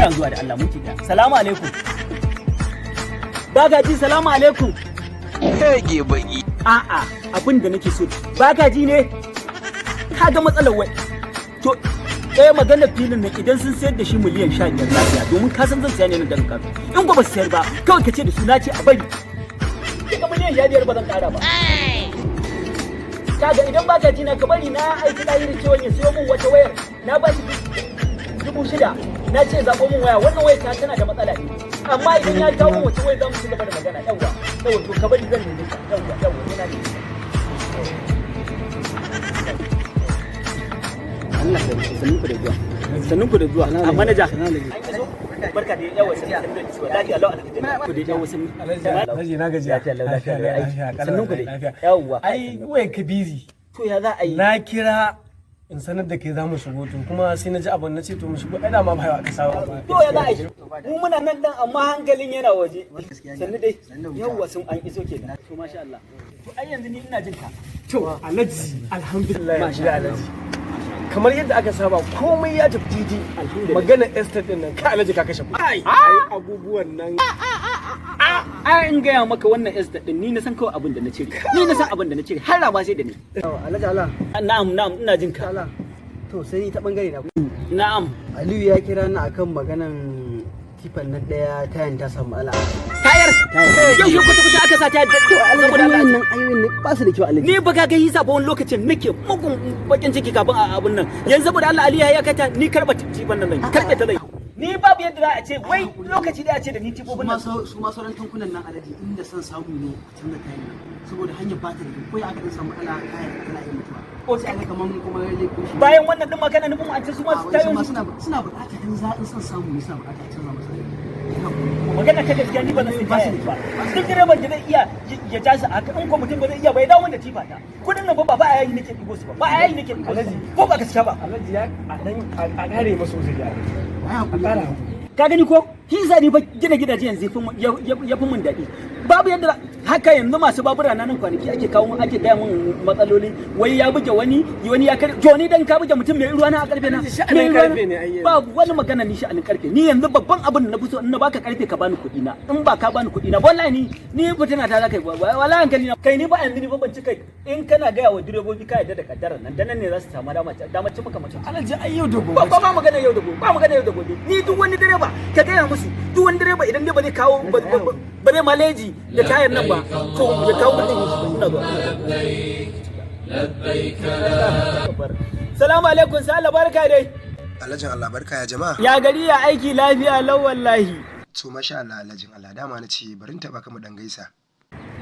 ina zuwa da Allah muke da salamu alaikum bagaji salamu alaikum Kage baki. a'a abin da nake so bagaji ne ka ga matsalar wai to magana filin nan idan sun sayar da shi miliyan 15 lafiya domin ka san zan saya ne nan dan kasu in ba su sayar ba kawai ka ce da su na ce a bari kika miliyan 15 ba zan kara ba kaga idan bagaji na ka bari na aiki da yiri cewa ya siyo min wata wayar na ba shi 6,000 na ce zaɓo min waya wannan wayar ta tana da matsala ne amma idan ya kawo min wata wayar za mu ci gaba da magana yawa to ka bari zan nemi ka yawa ina ne Allah ya sannu ku da zuwa a manaja barka da yawa sannu da zuwa lafiya lau ku da yawa sannu Alhaji na gajiya sannu ku da yawa ai wai ka busy to ya za a yi na kira in sanar da kai za mu shigo to kuma sai na ji abin na ce to mu shigo ai da ma ba aka saba ba to ya za a yi mu muna nan dan amma hankalin yana waje sannu dai yawa sun an iso kenan to masha Allah to ai yanzu ni ina jin ka to Alhaji alhamdulillah masha Allah kamar yadda aka saba komai ya tafi titi magana estate din nan ka Alhaji ka kashe kuɗi ai abubuwan nan in gaya maka wannan estate din ni na san kawai abin da na cire ni na san abin da na cire har rama sai da ni Alhaji Allah na'am ina jin ka Allah to sai ta bangare na na'am Aliyu ya kira ni akan maganan tifan na daya tayan ta samu ala tayar yau shi kuta aka sa tayar saboda Allah nan ayoyin ne ba su da kyau Alhaji ni ba ga hisa ba wani lokacin nake mugun bakin ciki kafin a abun nan yanzu saboda Allah Aliyu ya kata ni karba tifan nan karbe ta zai ni babu yadda za a ce wai lokaci da a ce da ni tifofin nan su ma sauran tankunan nan Alhaji inda son samu ne a canza tayan nan saboda hanyar ba ta da ko ya aka dan samu ala kayan tana yin mutuwa ko sai aka kaman kuma yalle ko shi bayan wannan din magana nufin an ce su ma tayoyin suna buƙatar in za in son samu ne suna buƙatar canza masa magana ta gaskiya ni ba zan ba shi ba duk direban da zai iya ya ja shi haka in ko mutum ba zai iya bai dawo da tifa ta kudin nan ba a yayi nake digo su ba a yayi nake digo su ko ba gaskiya ba Alhaji ya a kare masa uzuri a kara ka gani ko hisa ni fa gina gidaje yanzu ya fi mun daɗi babu yadda haka yanzu masu babura na nan kwanaki ake kawo ake gaya mun matsaloli wai ya buge wani ya kare to ni dan ka buge mutum mai ruwa na a karfe na mai ruwa babu wani magana ni sha'anin karfe ni yanzu babban abin da na fi so in na baka karfe ka bani kuɗi na in ba ka bani kuɗi na wallahi ni fitina ta zaka yi wallahi hankali na kai ni ba yanzu ni ba ban cika in kana gaya wa direbobi ka yadda da kaddarar nan dan ne za su samu dama ci maka mutum Alhaji ai yau da gobe ba magana yau da gobe ba magana yau da gobe ni duk wani direba ka gaya musu duk wani direba idan dai ba zai kawo ba zai maleji da tayar nan ba to ya kawo mutum ina zuwa salamu alaikum sai Allah barka dai Alhajin Allah barka ya jama'a ya gari ya aiki lafiya lau wallahi to masha Allah Alhajin Allah dama na ce bari ta baka mu dan gaisa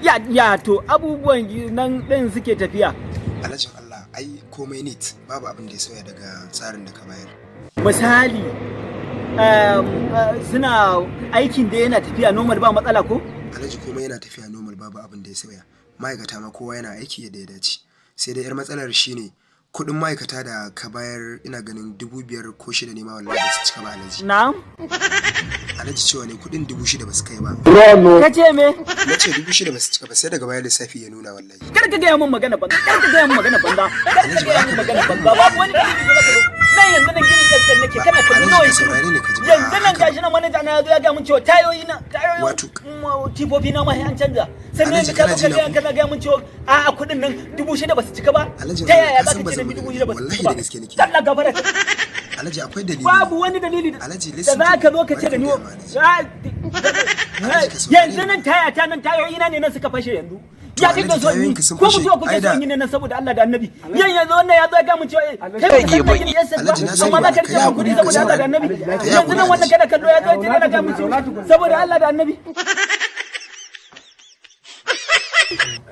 ya to abubuwan nan din suke tafiya Alhajin Allah ai komai neat babu abin da ya sauya daga tsarin da ka bayar misali suna aikin da yana tafiya normal ba matsala ko Alhaji komai yana tafiya normal babu abin da ya sauya ma'aikata ma kowa yana aiki yadda ya dace sai dai yar matsalar shine kuɗin ma'aikata da ka bayar ina ganin 5,000 ko 6 ne ma wallahi ba su cika ba Alhaji na'am Alhaji cewa ne kuɗin 6,000 ba su kai ba kace me na ce 6,000 ba su cika ba sai daga baya lissafi ya nuna wallahi kar ka gaya min magana banza kar ka gaya min magana banza kar ka gaya min magana banza babu wani dalili da zaka zo nan yanzu nan ginin ɗan nake kana kallo nawa yanzu nan gashi nan manaja na ya ga mun cewa tayoyi tifofi na ma an canza sannan yanzu ka zo ka ga mun cewa a kuɗin nan 6,000 ba su cika ba ta yaya za ka ce da 6,000 ba su cika ba Allah gafara Alhaji akwai dalili babu wani dalili da za ka zo ka ce da ni yanzu nan tayoyi na ne nan suka fashe yanzu ya kai da so ni ko mutuwa kuke so ni nan saboda Allah da Annabi yanzu wannan ya zo ga mun cewa kai ke ba amma za ka rike kudi saboda Allah da Annabi yanzu nan wannan kada kallo ya zo ya ga mun cewa saboda Allah da Annabi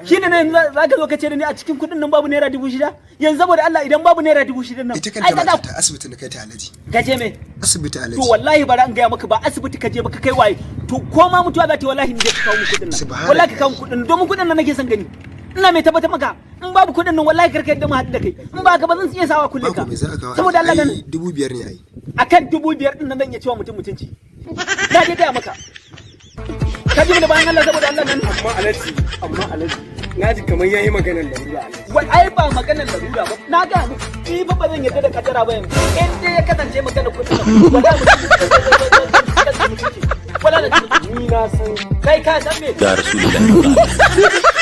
shine ne za ka zo ka ce da ni a cikin kudin nan babu naira 6,000 yanzu saboda Allah idan babu naira 6,000 nan ita kanta ba ta asibitin da kai ta Alhaji ka je me asibiti Alhaji to wallahi bara an gaya maka ba asibiti ka je ba ka kai waye to ko ma mutuwa za ta wallahi ni zai kawo mu kudin nan wallahi ka kawo mu kudin domin kudin nan nake son gani ina mai tabbata maka in babu kudin nan wallahi karka yadda mu haɗu da kai in ba ka ba zan iya sawa kulle ka saboda Allah nan 5,000 ne ai akan 5,000 din nan zan iya cewa mutum mutunci na je gaya maka ka ji da bayan Allah saboda Allah nan amma Alhaji na ji kamar yayi maganar larura Alhaji wai ai ba maganar larura ba na ga ni ba zan yarda da kadara ba yanzu in dai ya kasance maganar kudi ba za mu Allah da ni na san kai ka san me Ya Rasulullahi.